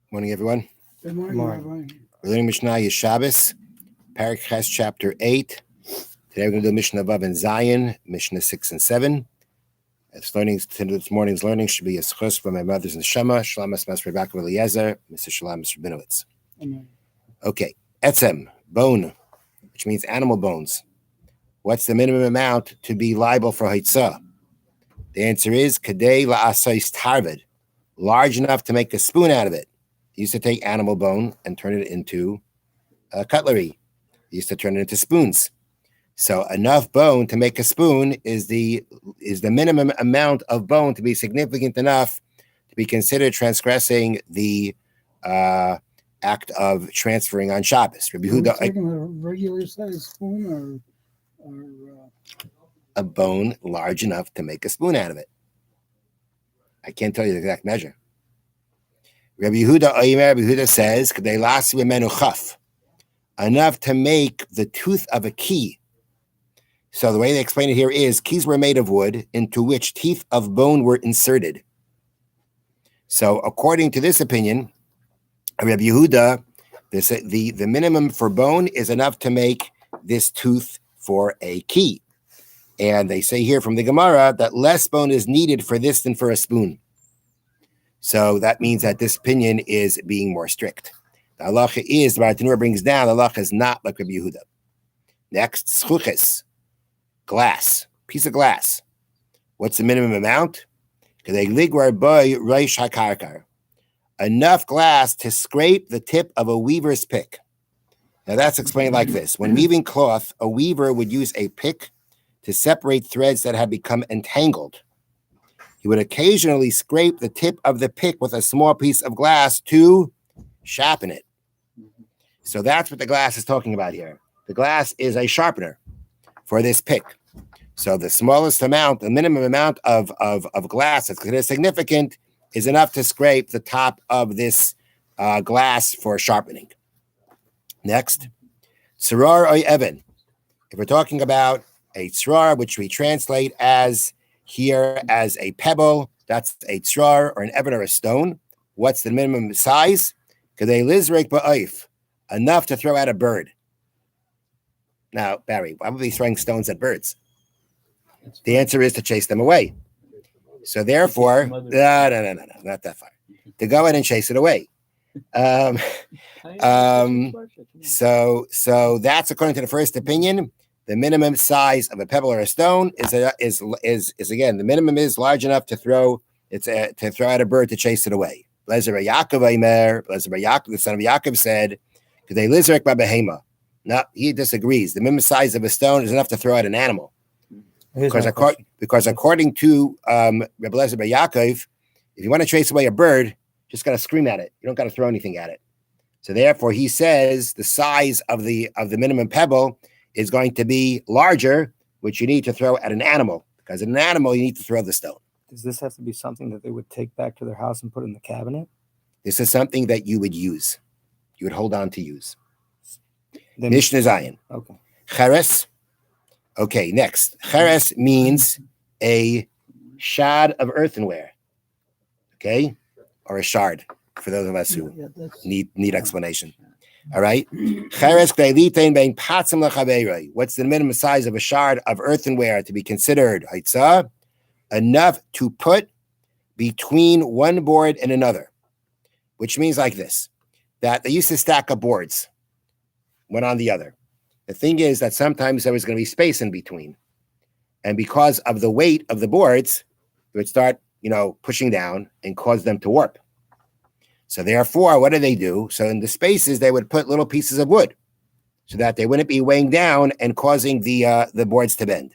Morning, everyone. Good morning, Rabbi. We're learning Mishnah Shabbos, Parak Ches, chapter 8. Today we're going to do Mishnah Vav and Zion, Mishnah 6 and 7. This morning's learning should be a schus from my mother's neshama, Shalamas Mas Rebecca Eliezer, Mr. Shalamas Rabinowitz. Okay, etzem, bone, which means animal bones. What's the minimum amount to be liable for haitzah? The answer is kadei la'asais tarvid, large enough to make a spoon out of it. They used to take animal bone and turn it into cutlery. They used to turn it into spoons. So enough bone to make a spoon is the minimum amount of bone to be significant enough to be considered transgressing the act of transferring on Shabbos. Are you talking about a regular size spoon or a bone large enough to make a spoon out of it? I can't tell you the exact measure. Rabbi Yehuda says, enough to make the tooth of a key. So the way they explain it here is keys were made of wood into which teeth of bone were inserted. So according to this opinion, Rabbi Yehuda, the minimum for bone is enough to make this tooth for a key. And they say here from the Gemara that less bone is needed for this than for a spoon. So that means that this opinion is being more strict. The halacha is, the Bartanura brings down, the halacha is not like Rabbi Yehuda. Next, schuches, glass, piece of glass. What's the minimum amount? Enough glass to scrape the tip of a weaver's pick. Now that's explained like this. When weaving cloth, a weaver would use a pick to separate threads that had become entangled. He would occasionally scrape the tip of the pick with a small piece of glass to sharpen it. So that's what the glass is talking about here. The glass is a sharpener for this pick. So the smallest amount, the minimum amount of glass that's considered significant is enough to scrape the top of this glass for sharpening. Next, tzrar or even. If we're talking about a tzrar, which we translate as here as a pebble, that's a tzrar or an even or a stone. What's the minimum size? Kadei lizrek ba'oif, enough to throw out a bird. Now, Barry, why would we be throwing stones at birds? The answer is to chase them away. So therefore, no, not that far. To go ahead and chase it away. So that's according to the first opinion. The minimum size of a pebble or a stone is again, the minimum is large enough to throw out a bird to chase it away. Blezer Yaakov, the son of Yaakov said, "They lizrek b'behema." No, he disagrees. The minimum size of a stone is enough to throw out an animal. Because according to Rebbe Lezer bar Yaakov, if you want to chase away a bird, just got to scream at it. You don't got to throw anything at it. So therefore, he says the size of the minimum pebble is going to be larger, which you need to throw at an animal. Because in an animal, you need to throw the stone. Does this have to be something that they would take back to their house and put in the cabinet? This is something that you would use. You would hold on to use. Mishna Zion. Okay. Cheres. Okay, next. Cheres means a shard of earthenware. Okay? Or a shard, for those of us who need explanation. All right? What's the minimum size of a shard of earthenware to be considered haitzah? Enough to put between one board and another. Which means like this, that they used to stack up boards, one on the other. The thing is that sometimes there was going to be space in between. And because of the weight of the boards, it would start, pushing down and cause them to warp. So therefore, what do? So in the spaces, they would put little pieces of wood so that they wouldn't be weighing down and causing the boards to bend.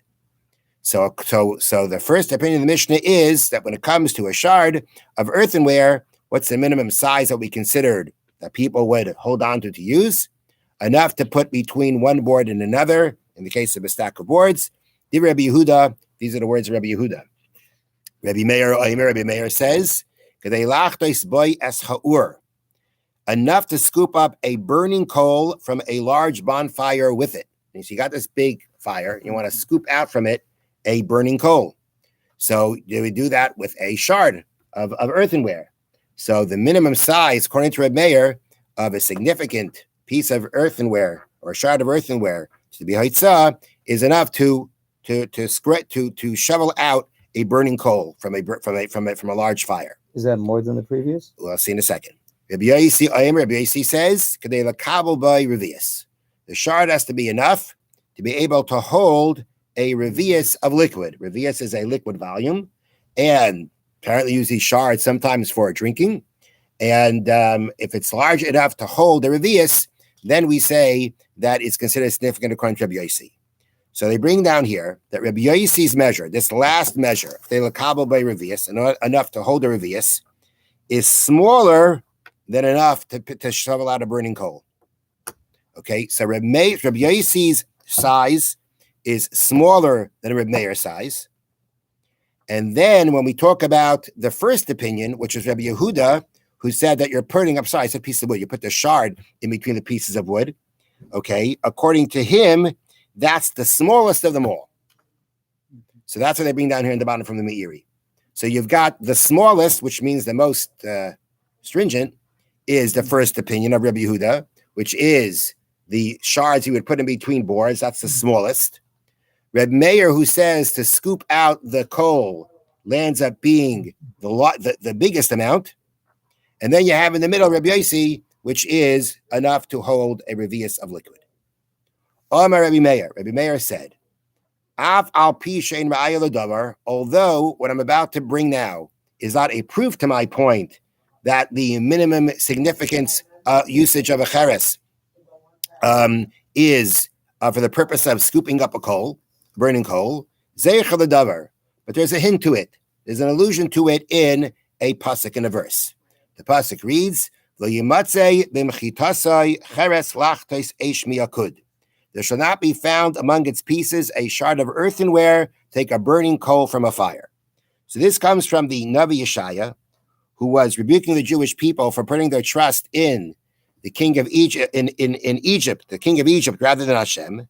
So the first opinion of the Mishnah is that when it comes to a shard of earthenware, what's the minimum size that we considered that people would hold on to use? Enough to put between one board and another, in the case of a stack of boards. Rabbi Yehuda, these are the words of Rabbi Yehuda. Rabbi Meir says, enough to scoop up a burning coal from a large bonfire with it. And so you got this big fire, you want to scoop out from it a burning coal. So they would do that with a shard of earthenware. So the minimum size, according to Reb Meir, of a significant piece of earthenware or shard of earthenware to be haitzah is enough to shovel out a burning coal from a large fire. Is that more than the previous? Well, I'll see in a second. Rabbi Yosi says, "Kadei lakabel by revius." The shard has to be enough to be able to hold a revius of liquid. Revius is a liquid volume, and apparently use these shards sometimes for drinking. And if it's large enough to hold the revius, then we say that it's considered significant according to Rabbi Yosi. So they bring down here that Rabbi Yosi's measure, this last measure, they lakabel by revius, enough to hold the revius, is smaller than enough to shovel out a burning coal. Okay, so Rabbi Yosi's size is smaller than Rabbi Meir's size. And then when we talk about the first opinion, which is Rabbi Yehuda, who said that you're putting, I'm sorry, I said piece of wood, you put the shard in between the pieces of wood. Okay, according to him, that's the smallest of them all. So that's what they bring down here in the bottom from the Meiri. So you've got the smallest, which means the most stringent, is the first opinion of Rabbi Yehuda, which is the shards you would put in between boards. That's the smallest. Reb Meir, who says to scoop out the coal, lands up being the biggest amount. And then you have in the middle Rabbi Yosi, which is enough to hold a revius of liquid. Omar Rabbi Meir said, Av al pi shein ra'aya l'davar, although what I'm about to bring now is not a proof to my point that the minimum significance usage of a cheres is for the purpose of scooping up a coal, burning coal, zeicha l'davar, but there's a hint to it. There's an allusion to it in a pasuk in a verse. The pasuk reads, "Lo yimatzei b'mchitasai cheres lachtos eish miyakud." There shall not be found among its pieces a shard of earthenware, take a burning coal from a fire. So this comes from the Navi Yeshaya, who was rebuking the Jewish people for putting their trust in the king of Egypt, in Egypt, the king of Egypt, rather than Hashem.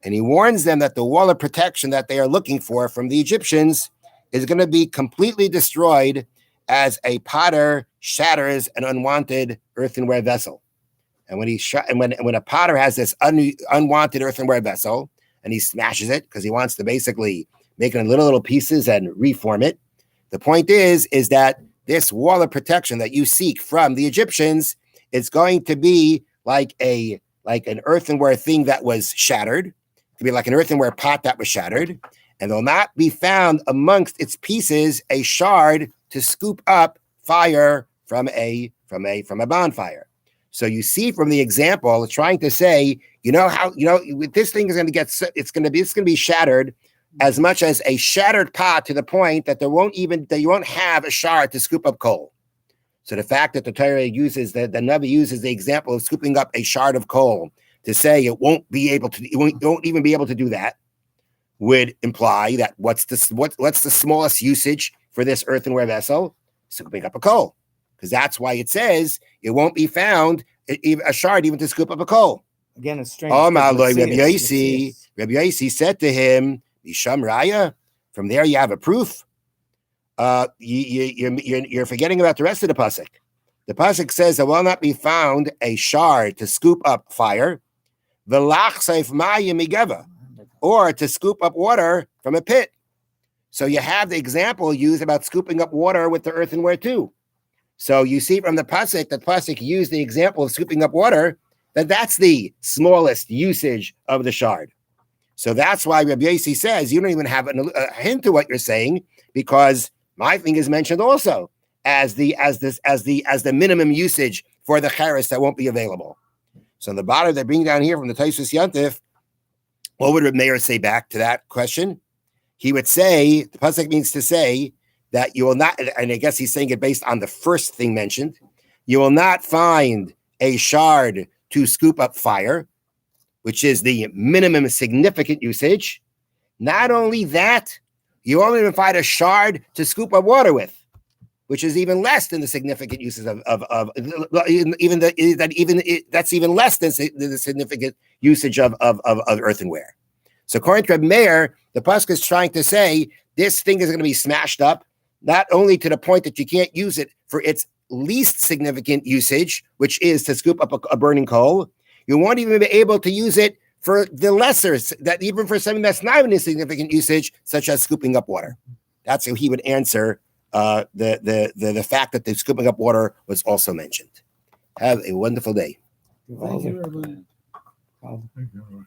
And he warns them that the wall of protection that they are looking for from the Egyptians is going to be completely destroyed as a potter shatters an unwanted earthenware vessel. And when a potter has this unwanted earthenware vessel and he smashes it because he wants to basically make it in little pieces and reform it, the point is that this wall of protection that you seek from the Egyptians is going to be like an earthenware thing that was shattered. It could be like an earthenware pot that was shattered, and there'll not be found amongst its pieces a shard to scoop up fire from a bonfire. So you see from the example, trying to say, this thing is going to it's going to be shattered as much as a shattered pot, to the point that you won't have a shard to scoop up coal. So the fact that the Torah uses the Navi uses the example of scooping up a shard of coal to say it won't even be able to do that would imply that what's the smallest usage for this earthenware vessel? Scooping up a coal. Because that's why it says it won't be found a shard even to scoop up a coal. Again, it's strange. Rabbi Yosi said to him, Misham Raya, from there you have a proof. You're forgetting about the rest of the pasuk. The pasuk says there will not be found a shard to scoop up fire, or to scoop up water from a pit. So you have the example used about scooping up water with the earthenware too. So you see from the pasuk that pasuk used the example of scooping up water, that's the smallest usage of the shard. So that's why Rabbi Yosi says you don't even have a hint to what you're saying, because my thing is mentioned also as the minimum usage for the cheres that won't be available. So in the bottom they bring down here from the Tosfos Yantif, what would Reb Meir say back to that question? He would say the pasuk means to say that you will not, and I guess he's saying it based on the first thing mentioned, you will not find a shard to scoop up fire, which is the minimum significant usage. Not only that, you won't even find a shard to scoop up water with, which is even less than the significant uses that's even less than the significant usage of earthenware. So according to Reb Meir, the pasuk is trying to say this thing is going to be smashed up, not only to the point that you can't use it for its least significant usage, which is to scoop up a burning coal. You won't even be able to use it for the lesser, that even for something that's not even a significant usage, such as scooping up water. That's how he would answer the fact that the scooping up water was also mentioned. Have a wonderful day. Thank you. Everybody. Wow. Thank you.